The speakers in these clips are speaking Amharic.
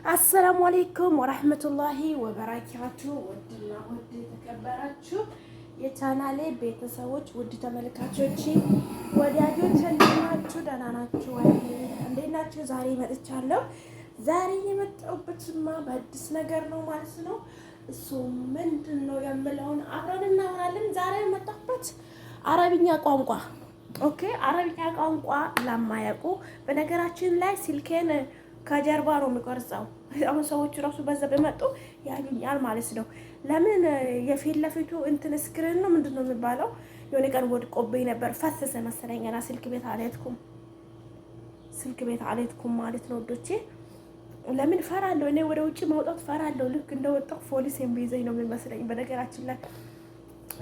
አሰላሙ አለይኩም ወራህመቱላሂ ወበረካቱ። ውድና ውድ የተከበራችሁ የቻናሌ ቤተሰቦች ውድ ተመልካቾች ወዳጆች እንዴት ናችሁ? ደህና ናችሁ ወይ? እንዴት ናችሁ? ዛሬ መጥቻለሁ። ዛሬ የመጣሁበትማ በአዲስ ነገር ነው ማለት ነው። እሱ ምንድን ነው የምለውን አብረን እናወራለን። ዛሬ የመጣሁበት አረብኛ ቋንቋ ኦኬ። አረብኛ ቋንቋ ለማያውቁ በነገራችን ላይ ስልኬን ከጀርባ ነው የሚቆርጸው። አሁን ሰዎቹ ራሱ በዛ በመጡ ያዩኛል ማለት ነው። ለምን የፊት ለፊቱ እንትን ስክሪን ነው ምንድን ነው የሚባለው? የሆነ ቀን ወድቆብኝ ነበር፣ ፈሰሰ መሰለኝ። ገና ስልክ ቤት አልሄድኩም ማለት ነው ወዶቼ። ለምን ፈራለሁ እኔ ወደ ውጭ ማውጣት ፈራለሁ። ልክ እንደወጣሁ ፖሊስ የሚይዘኝ ነው የሚመስለኝ። በነገራችን ላይ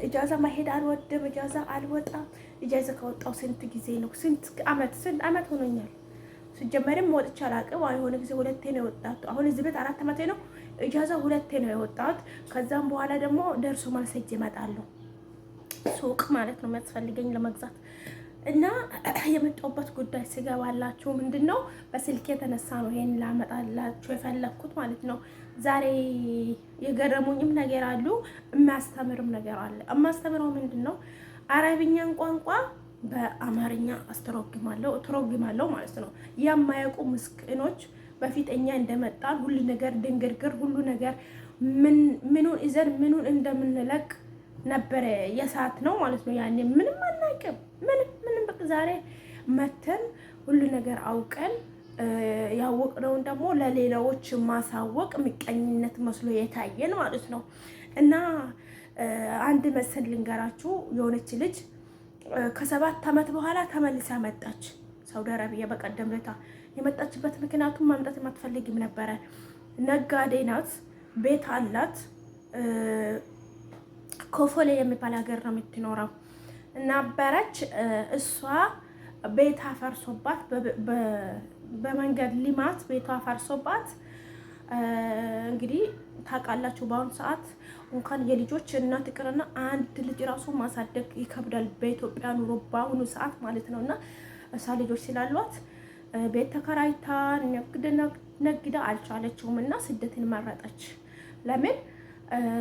ኢጃዛ መሄድ አልወድም፣ ኢጃዛ አልወጣም። ኢጃዛ ከወጣሁ ስንት ጊዜ ነው? ስንት አመት ሆኖኛል። ሲጀመርም ወጥቼ አላውቅም። የሆነ ጊዜ ሁለቴ ነው የወጣሁት። አሁን እዚህ ቤት 4 አመቴ ነው። ኢጃዛ ሁለቴ ነው የወጣሁት። ከዛም በኋላ ደግሞ ደርሶ መልስ ሄጄ እመጣለሁ። ሱቅ ማለት ነው የሚያስፈልገኝ ለመግዛት እና የመጣሁበት ጉዳይ ስገባላችሁ ምንድነው በስልክ የተነሳ ነው ይሄን ላመጣላችሁ የፈለኩት ማለት ነው። ዛሬ የገረሙኝም ነገር አሉ፣ የሚያስተምርም ነገር አለ። የማስተምረው ምንድነው አረብኛን ቋንቋ በአማርኛ ተረጉማለሁ ማለት ነው። የማያውቁ ምስኪኖች በፊት እኛ እንደመጣን ሁሉ ነገር ድንግርግር ሁሉ ነገር ምኑን ይዘን ምኑን እንደምንለቅ ነበረ የሳት ነው ማለት ነው። ያኔ ምንም አናውቅም። ምንም በቃ ዛሬ መተን ሁሉ ነገር አውቀን ያወቅነውን ደግሞ ለሌላዎች ማሳወቅ ምቀኝነት መስሎ የታየን ማለት ነው። እና አንድ መሰል ልንገራችሁ። የሆነች ልጅ ከ7 አመት በኋላ ተመልሳ መጣች ሳውዲ አረቢያ። በቀደም ለታ የመጣችበት ምክንያቱም ማምጣት የማትፈልግም ነበረ። ነጋዴ ናት፣ ቤት አላት። ኮፎሌ የሚባል ሀገር ነው የምትኖረው። ነበረች እሷ ቤት አፈርሶባት በመንገድ ልማት ቤቷ አፈርሶባት እንግዲህ ታውቃላችሁ በአሁኑ ሰዓት እንኳን የልጆች እናት ይቅርና አንድ ልጅ ራሱ ማሳደግ ይከብዳል በኢትዮጵያ ኑሮ በአሁኑ ሰዓት ማለት ነው። እና እሷ ልጆች ስላሏት ቤት ተከራይታ ነግዳ አልቻለችውም እና ስደትን መረጠች። ለምን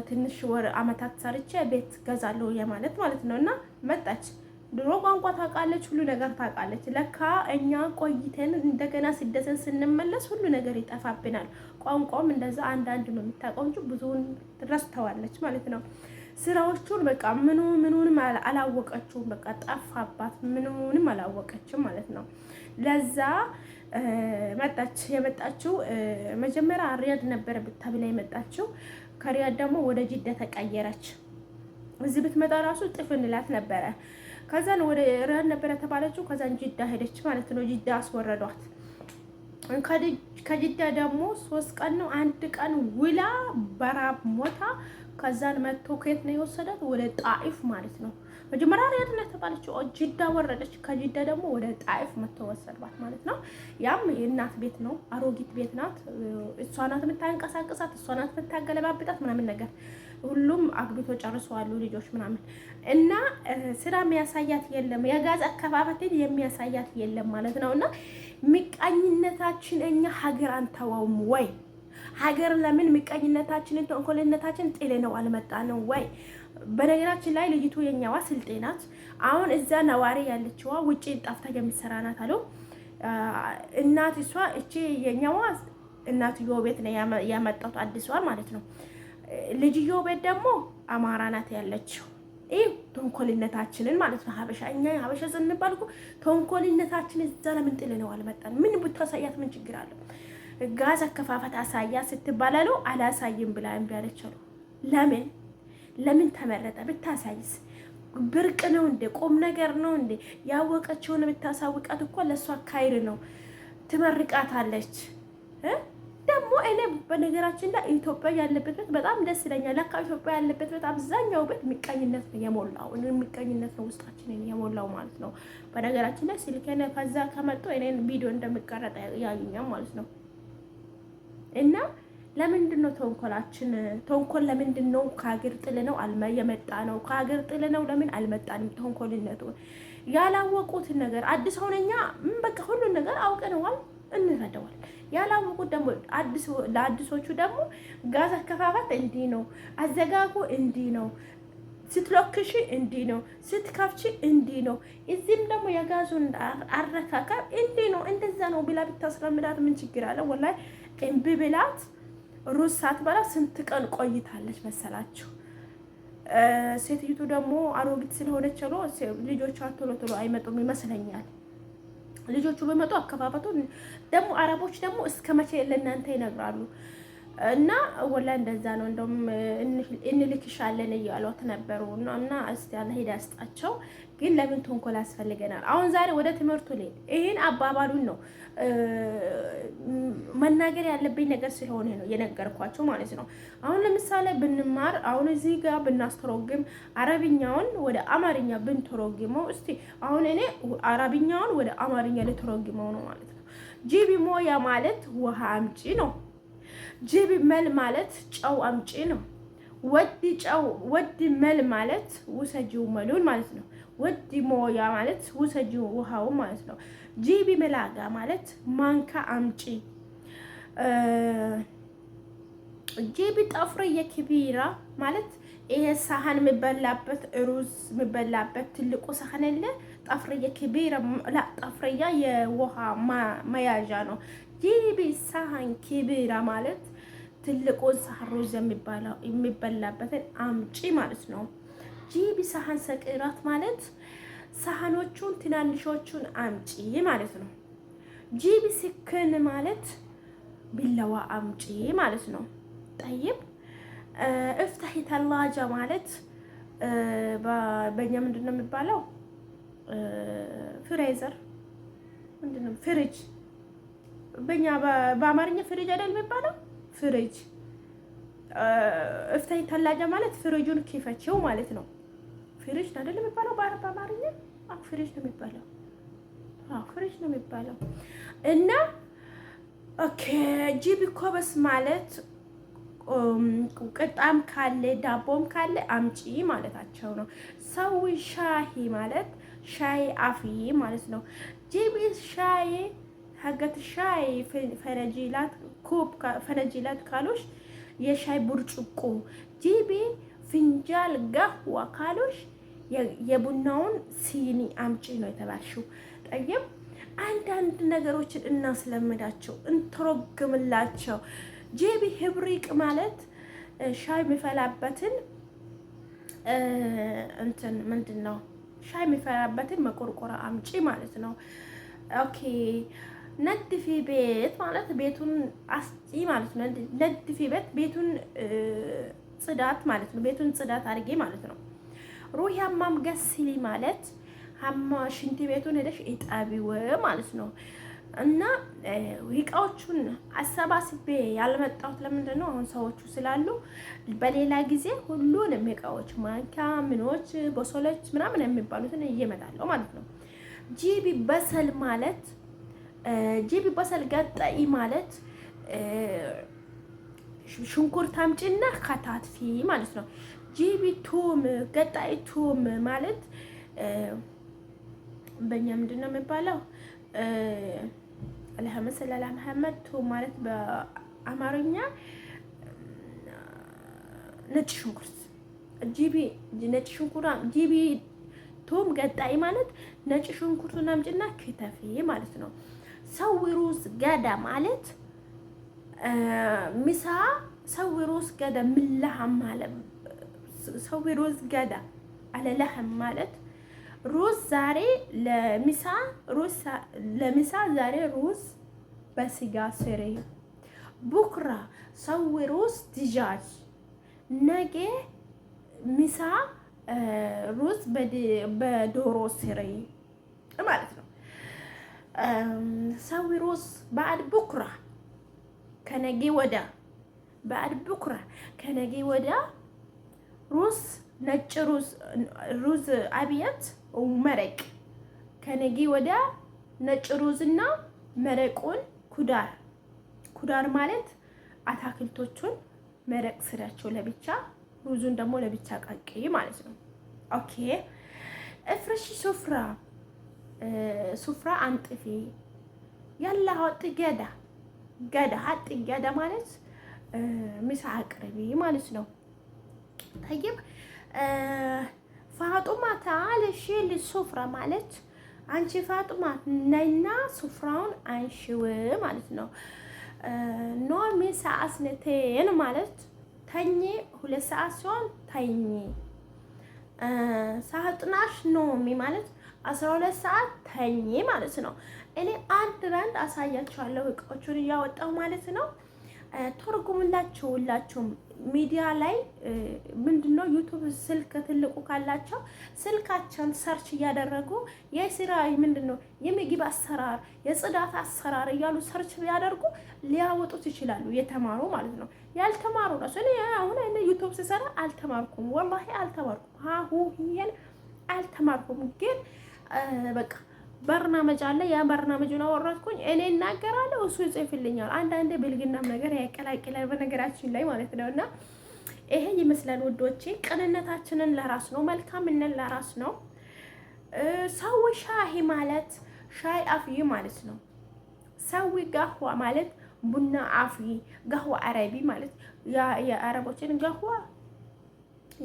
ትንሽ ወር አመታት ሰርቼ ቤት ገዛለሁ የማለት ማለት ነው። እና መጣች። ድሮ ቋንቋ ታውቃለች፣ ሁሉ ነገር ታውቃለች። ለካ እኛ ቆይተን እንደገና ስደትን ስንመለስ ሁሉ ነገር ይጠፋብናል። ቋንቋውም እንደዛ አንዳንድ ነው የምታውቀው እንጂ ብዙውን ረስተዋለች ማለት ነው። ስራዎቹን በቃ ምኑንም አላወቀችውም። በቃ ጠፋባት፣ ምኑንም አላወቀችም ማለት ነው። ለዛ መጣች። የመጣችው መጀመሪያ ሪያድ ነበረ ተብላ የመጣችው። ከሪያድ ደግሞ ወደ ጅዳ ተቀየረች። እዚህ ብትመጣ ራሱ ጥፍ እንላት ነበረ። ከዛን ወደ ሪያድ ነበረ ተባለችው። ከዛን ጅዳ ሄደች ማለት ነው። ጅዳ አስወረዷት። ከጅዳ ደግሞ 3 ቀን ነው 1 ቀን ውላ በራብ ሞታ። ከዛን መጥቶ ከየት ነው የወሰዳት? ወደ ጣኢፍ ማለት ነው። መጀመሪያ ሪያድ ነው ተባለችው፣ ጅዳ ወረደች። ከጅዳ ደግሞ ወደ ጣኢፍ መጥቶ ወሰዷት ማለት ነው። ያም የእናት ቤት ነው፣ አሮጊት ቤት ናት። እሷ ናት የምታንቀሳቅሳት፣ እሷ ናት የምታገለባብጣት ምናምን ነገር። ሁሉም አግብቶ ጨርሰዋል ልጆች ምናምን። እና ስራ የሚያሳያት የለም፣ የጋዝ አከፋፈትን የሚያሳያት የለም ማለት ነው። እና ምቀኝነታችን እኛ ሀገር አንተዋውም ወይ? ሀገር ለምን ምቀኝነታችንን ተንኮልነታችን ጥሌ ነው አልመጣነው ወይ? በነገራችን ላይ ልጅቱ የኛዋ ስልጤ ናት። አሁን እዛ ነዋሪ ያለችዋ ውጪ ጣፍታ የምትሰራ ናት አሉ እናት። እሷ እቺ የኛዋ እናትዮ ቤት ነው ያመጣው አዲሷ ማለት ነው። ልጅዮ ቤት ደግሞ አማራ ናት ያለችው። ይህ ተንኮልነታችንን ማለት ነው። እኛ ሀበሻ ስንባል እኮ ተንኮልነታችን እዛ ለምን ጥል ነው አልመጣን? ምን ብታሳያት ምን ችግር አለው? ጋዝ አከፋፈት አሳያ ስትባላሉ አላሳይም ብላ እምቢ አለች አሉ። ለምን ተመረጠ? ብታሳይስ ብርቅ ነው እንዴ? ቁም ነገር ነው እንዴ? ያወቀችውን ብታሳውቃት እኮ ለእሷ ካይር ነው፣ ትመርቃታለች። ደግሞ እኔ በነገራችን ላይ ኢትዮጵያ ያለበት ቤት በጣም ደስ ይለኛል። ለካ ኢትዮጵያ ያለበት ቤት አብዛኛው ቤት ምቀኝነት ነው የሞላው። ምቀኝነት ነው ውስጣችንን የሞላው ማለት ነው። በነገራችን ላይ ስልኬን ከዛ ከመጡ እኔን ቪዲዮ እንደሚቀረጥ ያዩኛል ማለት ነው። እና ለምንድን ነው ተንኮላችን? ተንኮል ለምንድን ነው ከሀገር ጥል ነው የመጣ ነው? ከሀገር ጥል ነው ለምን አልመጣንም? ተንኮልነቱ ያላወቁትን ነገር አዲስ ሆነኛ በቃ ሁሉን ነገር አውቀነዋል፣ እንረዳዋል። ያላወቁት ደግሞ ለአዲሶቹ ደግሞ ጋዝ አከፋፋት እንዲህ ነው፣ አዘጋጉ እንዲህ ነው፣ ስትለክሺ እንዲህ ነው፣ ስትከፍቺ እንዲህ ነው፣ እዚህም ደግሞ የጋዙን አረካከብ እንዲህ ነው፣ እንደዛ ነው ብላ ብታስለምዳት ምን ችግር አለ? ወላሂ እምቢ ብላት ሩዝ ሳትበላ ስንት ቀን ቆይታለች መሰላችሁ? ሴትዮቱ ደግሞ አሮጊት ስለሆነች ነው ልጆቿ ቶሎ ቶሎ አይመጡም ይመስለኛል። ልጆቹ በመጡ አከፋፈቱ ደግሞ አረቦች ደግሞ እስከ መቼ ለእናንተ ይነግራሉ። እና ወላ እንደዛ ነው። እንደውም እንልክሻለን እያሏት ነበሩ እና እስቲ አላህ ሄዳ ያስጣቸው። ግን ለምን ተንኮል ያስፈልገናል? አሁን ዛሬ ወደ ትምህርቱ ላይ ይሄን አባባሉን ነው መናገር ያለብኝ ነገር ስለሆነ ነው የነገርኳቸው ማለት ነው። አሁን ለምሳሌ ብንማር አሁን እዚህ ጋር ብናስተረጉም አረብኛውን ወደ አማርኛ ብንተረጉመው እስቲ አሁን እኔ አረብኛውን ወደ አማርኛ ልተረጉመው ነው ማለት ነው። ጂቢ ሞያ ማለት ውሃ አምጪ ነው። ጂቢ መል ማለት ጨው አምጪ ነው። ወዲ መል ማለት ውሰጂው መሉን ማለት ነው። ወዲ ሞያ ማለት ውሰጂው ውሃው ማለት ነው። ጂቢ መላጋ ማለት ማንካ አምጪ። ጂቢ ጠፍረየ ክቢራ ማለት ይሄ ሳህን የሚበላበት ሩዝ የሚበላበት ትልቁ ሳህን የለ ጠፍረየ ክቢራ ጠፍረያ የውሃ መያዣ ነው። ጂቢ ሳህን ክቢራ ማለት ትልቁ ሳህን ሩዝ የሚበላበትን አምጪ ማለት ነው። ጂቢ ሳህን ሰቅራት ማለት ሳህኖቹን ትናንሾቹን አምጪ ማለት ነው። ጂቢ ስክን ማለት ቢላዋ አምጪ ማለት ነው። ጠይብ እፍታሂ ተላጃ ማለት በእኛ ምንድን ነው የሚባለው? ፍሬዘር ምንድን ነው? ፍሪጅ በእኛ በአማርኛ ፍሪጅ አይደል የሚባለው? ፍሪጅ እፍታሂ ተላጃ ማለት ፍሪጁን ኪፈችው ማለት ነው። ፍሪጅ ነው አይደል የሚባለው በአማርኛ? አዎ ፍሪጅ ነው የሚባለው። አዎ ፍሪጅ ነው የሚባለው። እና ኦኬ ጂቢ ኮበስ ማለት ቅጣም ካለ ዳቦም ካለ አምጪ ማለታቸው ነው። ሰው ሻሂ ማለት ሻይ አፊ ማለት ነው። ጂቢ ሻይ ሀገት ሻይ ፈነጂላት ኩብ ፈነጂላት ካሎሽ የሻይ ብርጭቆ ጂቢ ፍንጃል ጋህዋ ካሎሽ የቡናውን ሲኒ አምጪ ነው የተባልሽው። ጠይም አንዳንድ ነገሮችን እናስለምዳቸው፣ እንተረጉምላቸው። ጂቢ ህብሪቅ ማለት ሻይ የሚፈላበትን እንትን ምንድን ነው? ሻይ የሚፈላበትን መቆርቆራ አምጪ ማለት ነው። ኦኬ ነድፊ ቤት ማለት ቤቱን አስጪ ማለት ነው። ነድፊ ቤት ቤቱን ጽዳት ማለት ነው። ቤቱን ጽዳት አድርጌ ማለት ነው። ሩሂ ሀማም ገስሊ ማለት ሀማ ሽንት ቤቱን ሄደሽ እጠቢው ማለት ነው። እና እቃዎቹን አሰባስቤ ያልመጣሁት ለምንድን ነው? አሁን ሰዎቹ ስላሉ በሌላ ጊዜ ሁሉንም እቃዎች ማንኪያ፣ ምኖች፣ በሶሎች ምናምን የሚባሉትን እየመጣለሁ ማለት ነው። ጂቢ በሰል ማለት ጂቢ በሰል ገጠኢ ማለት ሽንኩርት አምጪና ከታትፊ ማለት ነው። ጂቢ ቱም ገጠኢ ቱም ማለት በእኛ ምንድን ነው የሚባለው? አልሐመድ ሰለላ መሐመድ ቱም ማለት በአማርኛ ነጭ ሽንኩርት ጂቢ ነጭ ሽንኩርት ጂቢ ቱም ገጣይ ማለት ነጭ ሽንኩርቱን አምጪና ክተፊ ማለት ነው። ሰዊ ሩዝ ገዳ ማለት ምሳ ሰዊ ሩዝ ገዳ ምለሐም ማለት ሰዊ ሩዝ ገዳ አለለሐም ማለት ሩዝ ዛሬ ለምሳ ዛሬ ሩዝ በስጋ ስሪ። ቡክራ ሰዊ ሩዝ ድጃጅ ነገ ምሳ ሩዝ በዶሮ ስሪ ማለት ነው። ሰዊ ሩዝ ባዕድ ቡክራ ከነገ ወዳ ባዕድ ቡክራ ከነገ ወዳ ሩዝ ነጭ ሩዝ አብያት መረቅ ከነገ ወዳ ነጭ ሩዝና መረቁን ኩዳር ማለት አታክልቶቹን መረቅ ስራቸው ለብቻ ሩዙን ደግሞ ለብቻ ቀቅይ ማለት ነው። ኦኬ እፍርሽ ሱፍራ አንጥፊ ያላ ሆጥ ገዳ ገዳ ሀጥ ገዳ ማለት ምሳ አቅርቢ ማለት ነው። ጠይብ ፋጡማ ታለሽ ልሱፍራ ማለት አንቺ ፋጡማ ነይና ሱፍራውን አንሺው ማለት ነው። ኖሚ ሰዓት ነቴን ማለት ተኝ 2 ሰዓት ሲሆን ተኝ። ሳጥናሽ ኖሚ ማለት 12 ሰዓት ተኝ ማለት ነው። እኔ አንድ ራንድ አሳያችኋለሁ እቃዎቹን እያወጣሁ ማለት ነው። ተርጉምላችሁ ሁላችሁም ሚዲያ ላይ ምንድነው ዩቲዩብ ስልክ ትልቁ ካላቸው ስልካቸውን ሰርች እያደረጉ የስራ ምንድነው የምግብ አሰራር የጽዳት አሰራር እያሉ ሰርች ቢያደርጉ ሊያወጡት ይችላሉ። የተማሩ ማለት ነው። ያልተማሩ ነው። እኔ አሁን እኔ ዩቲዩብ ስሰራ አልተማርኩም፣ ወላሂ አልተማርኩም። ሃሁ ይሄን አልተማርኩም። ግን በቃ በርናመጅ አለ። ያ በርናመጁን አወራትኩኝ እኔ እናገራለሁ፣ እሱ ይጽፍልኛል። አንዳንዴ ብልግናም ነገር ያቀላቅላል በነገራችን ላይ ማለት ነውና ይሄ ይመስላል ውዶቼ። ቅንነታችንን ለራስ ነው፣ መልካምነት ለራስ ነው። ሰው ሻሂ ማለት ሻይ አፍይ ማለት ነው። ሰው ጋህዋ ማለት ቡና አፍይ፣ ጋህዋ አረቢ ማለት የአረቦችን ጋህዋ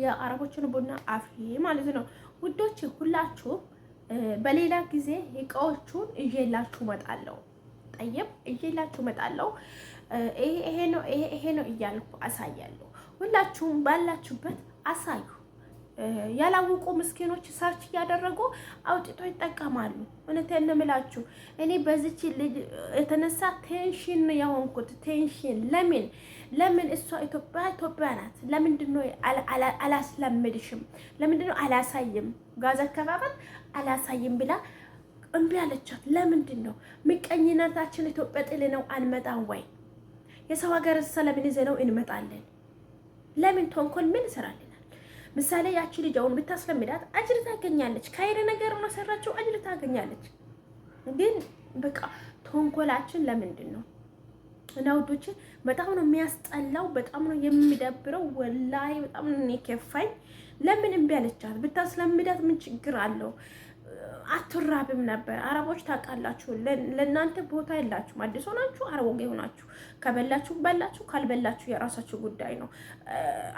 የአረቦችን ቡና አፍይ ማለት ነው ውዶቼ። ሁላችሁ በሌላ ጊዜ እቃዎቹን እየላችሁ እመጣለሁ። ጠይብ እየላችሁ እመጣለሁ። ይሄ ነው እያልኩ አሳያለሁ። ሁላችሁም ባላችሁበት አሳዩ። ያላወቁ ምስኪኖች ሰርች እያደረጉ አውጥቶ ይጠቀማሉ። እውነቴን ነው የምላችሁ። እኔ በዚች ልጅ የተነሳ ቴንሽን የሆንኩት ቴንሽን ለምን እሷ ኢትዮጵያ ናት። ለምንድነው አላስለምድሽም? ለምንድነው አላሳይም? ጋዛ አከፋፈል አላሳይም ብላ እምቢ አለቻት። ለምንድነው ምቀኝነታችን ኢትዮጵያ ጥል ነው አንመጣም ወይ? የሰው ሀገር ሰለምን ይዘነው እንመጣለን። ለምን ተንኮል ምን ይሰራልናል? ምሳሌ ያቺ ልጅ አሁን ብታስለምዳት አጅር ታገኛለች። ካይረ ነገር ነው ሰራቸው አጅር ታገኛለች። ግን በቃ ተንኮላችን ለምንድን ነው? እና ውዶቼ በጣም ነው የሚያስጠላው፣ በጣም ነው የሚደብረው። ወላሂ በጣም ነው የከፋኝ። ለምን እምቢ አለቻት? ብታስለምዳት ምን ችግር አለው? አትራብም ነበር። አረቦች ታውቃላችሁ፣ ለእናንተ ቦታ የላችሁም። አዲስ ሆናችሁ አረቦጌ ሆናችሁ ከበላችሁ በላችሁ፣ ካልበላችሁ የራሳችሁ ጉዳይ ነው።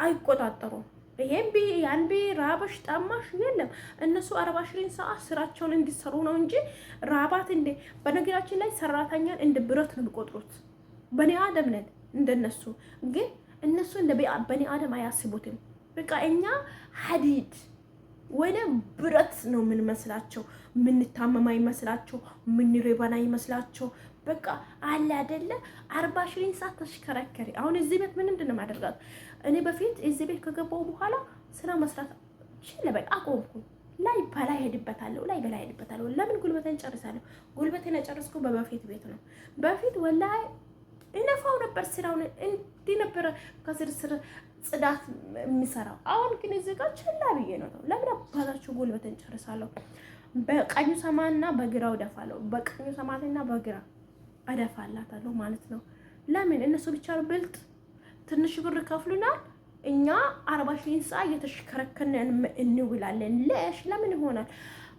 አይቆጣጠሩም። ይሄን ያን ራበሽ ጠማሽ የለም። እነሱ 24 ሰዓት ስራቸውን እንዲሰሩ ነው እንጂ ራባት እንደ በነገራችን ላይ ሰራተኛን እንደ ብረት ነው የሚቆጥሩት። በኔ አደም ነን እንደነሱ፣ ግን እነሱ እንደ በኔ አደም አያስቡትም። በቃ እኛ ሐዲድ ወይም ብረት ነው የምንመስላቸው። ምንታመማ ይመስላቸው፣ ምንሪባና ይመስላቸው። በቃ አለ አይደለ 24 ሰዓት ተሽከረከሪ። አሁን እዚህ ቤት ምንድን ነው ማደርጋት? እኔ በፊት እዚህ ቤት ከገባሁ በኋላ ስራ መስራት በቃ አቆምኩ። ላይ በላይ ሄድበታለሁ፣ ላይ በላይ ሄድበታለሁ። ለምን ጉልበቴን ጨርሳለሁ። ጉልበቴን ጨርስኩ በፊት ቤት ነው። በፊት ወላሂ እነፋው ነበር ስራውን እንዲህ ነበር ከስርስር ጽዳት የሚሰራው። አሁን ግን እዚህ ጋር ችላ ብዬ ነው። ለምን አባታችሁ ጉልበቴን ጨርሳለሁ። በቀኙ ሰማና በግራው እደፋለሁ። በቀኙ ሰማትና በግራ እደፋላታለሁ ማለት ነው። ለምን እነሱ ብቻ ነው ብልጥ። ትንሽ ብር ከፍሉናል፣ እኛ 24 ሰዓት እየተሽከረከርን እንውላለን። ለምን ይሆናል?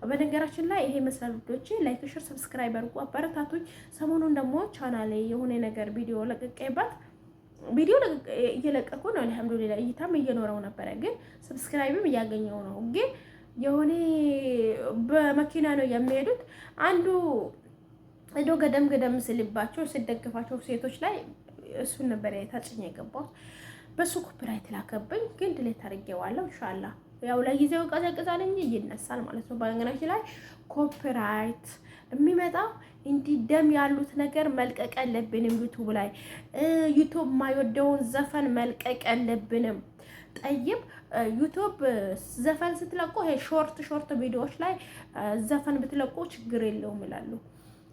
በነገራችን ላይ ይሄ መስራት ልጆቼ ላይክ፣ ሼር፣ ሰብስክራይብ አድርጉ፣ አበረታቱኝ። ሰሞኑን ደግሞ ቻናሌ የሆነ ነገር ቪዲዮ ለቀቀይባት ቪዲዮ እየለቀቁ ነው። አልሐምዱሊላህ እይታም እየኖረው ነበረ፣ ግን ሰብስክራይብም እያገኘው ነው። ግን የሆነ በመኪና ነው የሚሄዱት። አንዱ ሄዶ ገደም ስልባቸው ሲደግፋቸው ሴቶች ላይ እሱን ነበር ታጭኝ የገባው። በሱ ኮፒራይት ላከብኝ፣ ግን ድሌት አድርጌዋለሁ። ኢንሻአላህ ያው ለጊዜው ቀዘቅዛል እንጂ ይነሳል ማለት ነው። በነገራችን ላይ ኮፒራይት የሚመጣው እንዲህ ደም ያሉት ነገር መልቀቅ የለብንም። ዩቲዩብ ላይ ዩቲዩብ የማይወደውን ዘፈን መልቀቅ የለብንም። ጠይብ ዩቲዩብ ዘፈን ስትለቁ ይሄ ሾርት ቪዲዮዎች ላይ ዘፈን ብትለቁ ችግር የለውም ይላሉ።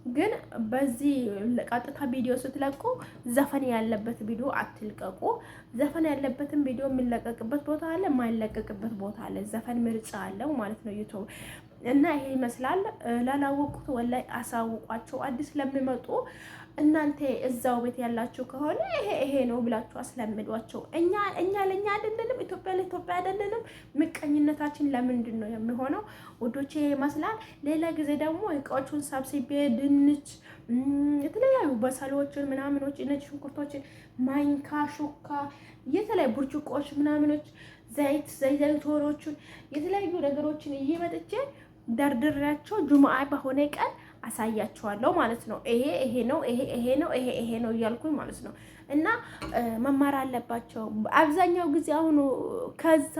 ግን በዚህ ቀጥታ ቪዲዮ ስትለቁ ዘፈን ያለበት ቪዲዮ አትልቀቁ። ዘፈን ያለበትን ቪዲዮ የሚለቀቅበት ቦታ አለ፣ የማይለቀቅበት ቦታ አለ። ዘፈን ምርጫ አለው ማለት ነው ዩቲዩብ። እና ይሄ ይመስላል። ላላወቁት ወላይ አሳውቋቸው። አዲስ ለሚመጡ እናንተ እዛው ቤት ያላችሁ ከሆነ ይሄ ነው ብላችሁ አስለምዷቸው። እኛ ለኛ አይደለም፣ ኢትዮጵያ ለኢትዮጵያ አይደለም። ምቀኝነታችን ለምንድን ነው የሚሆነው? ወዶቼ ይመስላል። ሌላ ጊዜ ደግሞ እቃዎቹን ሰብስቤ ድንች፣ የተለያዩ በሰሎችን ምናምኖች፣ ነጭ ሽንኩርቶችን፣ ማንካ፣ ሹካ፣ የተለያዩ ብርጭቆች ምናምኖች፣ ዘይቶችን፣ የተለያዩ ነገሮችን እየመጥቼ ደርድሬያቸው ጁምአ በሆነ ቀን አሳያቸዋለሁ ማለት ነው። ይሄ ነው እያልኩኝ ማለት ነው። እና መማር አለባቸው። አብዛኛው ጊዜ አሁን ከዛ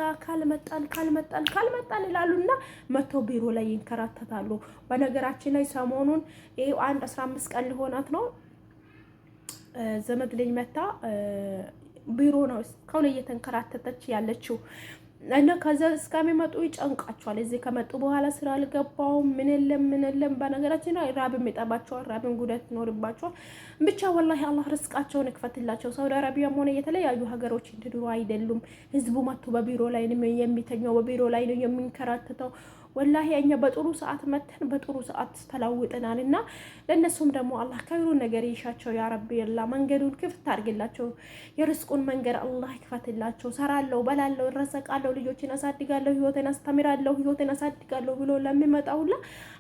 ካልመጣን ይላሉና መቶ ቢሮ ላይ ይንከራተታሉ። በነገራችን ላይ ሰሞኑን ይሄው 15 ቀን ሊሆናት ነው ዘመድ ልጅ መታ ቢሮ ነው እስካሁን እየተንከራተተች ያለችው። እና ከዛ እስከሚመጡ ይጨንቃቸዋል። እዚህ ከመጡ በኋላ ስራ አልገባውም ምን የለም። በነገራችን ላይ ራብም ይጠባቸዋል፣ ራብም ጉዳት ይኖርባቸዋል። ብቻ ወላሂ አላህ ርስቃቸውን ይክፈትላቸው። ሳውዲ አረቢያም ሆነ የተለያዩ ሀገሮች እንድድሮ አይደሉም። ህዝቡ መጥቶ በቢሮ ላይ ነው የሚተኛው፣ በቢሮ ላይ ነው የሚንከራተተው። ወላሂ እኛ በጥሩ ሰዓት መተን በጥሩ ሰዓት ተላውጠናል። እና ለነሱም ደግሞ አላህ ከይሩን ነገር ይሻቸው ያ ረቢ። አላህ መንገዱን ክፍት አድርግላቸው፣ የርስቁን መንገድ አላህ ይክፈትላቸው። ሰራለሁ፣ በላለሁ፣ እረሰቃለሁ፣ ልጆችን አሳድጋለሁ፣ ህይወቴን አስተምራለሁ፣ ህይወቴን አሳድጋለሁ ብሎ ለሚመጣውላ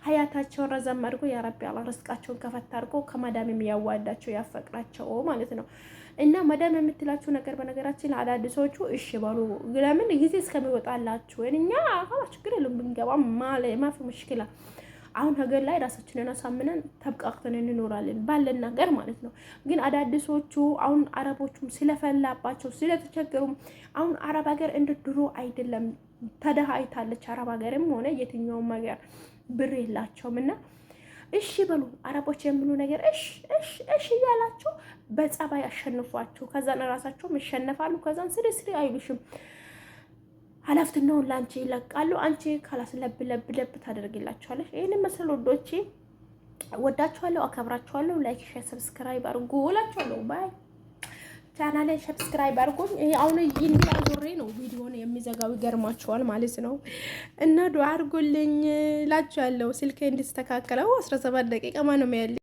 ሀያታቸውን ረዘም አድርጎ ያ ረቢ አላህ ርስቃቸውን ከፈት አድርጎ ከመዳምም ያዋዳቸው ያፈቅራቸው ማለት ነው። እና መዳም የምትላችሁ ነገር በነገራችን አዳዲሶቹ እሺ በሉ። ለምን ጊዜ እስከሚወጣላችሁ እኛ ችግር የለም ብንገባ ማፊ ሙሽኪላ። አሁን ሀገር ላይ ራሳችንን አሳምነን ተብቃቅተን እንኖራለን ባለን ነገር ማለት ነው። ግን አዳዲሶቹ አሁን አረቦቹም ስለፈላባቸው ስለተቸገሩ አሁን አረብ ሀገር እንደ ድሮ አይደለም። ተደሃይታለች አረብ ሀገርም ሆነ የትኛውም ሀገር ብር የላቸውም። እና እሺ በሉ አረቦች የሚሉ ነገር እሺ እያላችሁ በጸባይ አሸንፏቸው። ከዛን ራሳቸውም ይሸነፋሉ። ከዛን ስሪ አይሉሽም። ኃላፊነቱን ላንቺ ይለቃሉ። አንቺ ካላስ ለብ ታደርግላችኋለሽ። ይሄን መሰል ወዶቼ ወዳችኋለሁ፣ አከብራችኋለሁ። ላይክ፣ ሼር፣ ሰብስክራይብ አድርጉ እላችኋለሁ። ባይ ቻናሌን ሰብስክራይብ አድርጉኝ። አሁን ይንላ ዞሬ ነው ቪዲዮውን የሚዘጋው ይገርማችኋል ማለት ነው። እና ዱአ አድርጉልኝ እላችኋለሁ። ስልኬ እንዲስተካከለው 17 ደቂቃ ማነው ያለ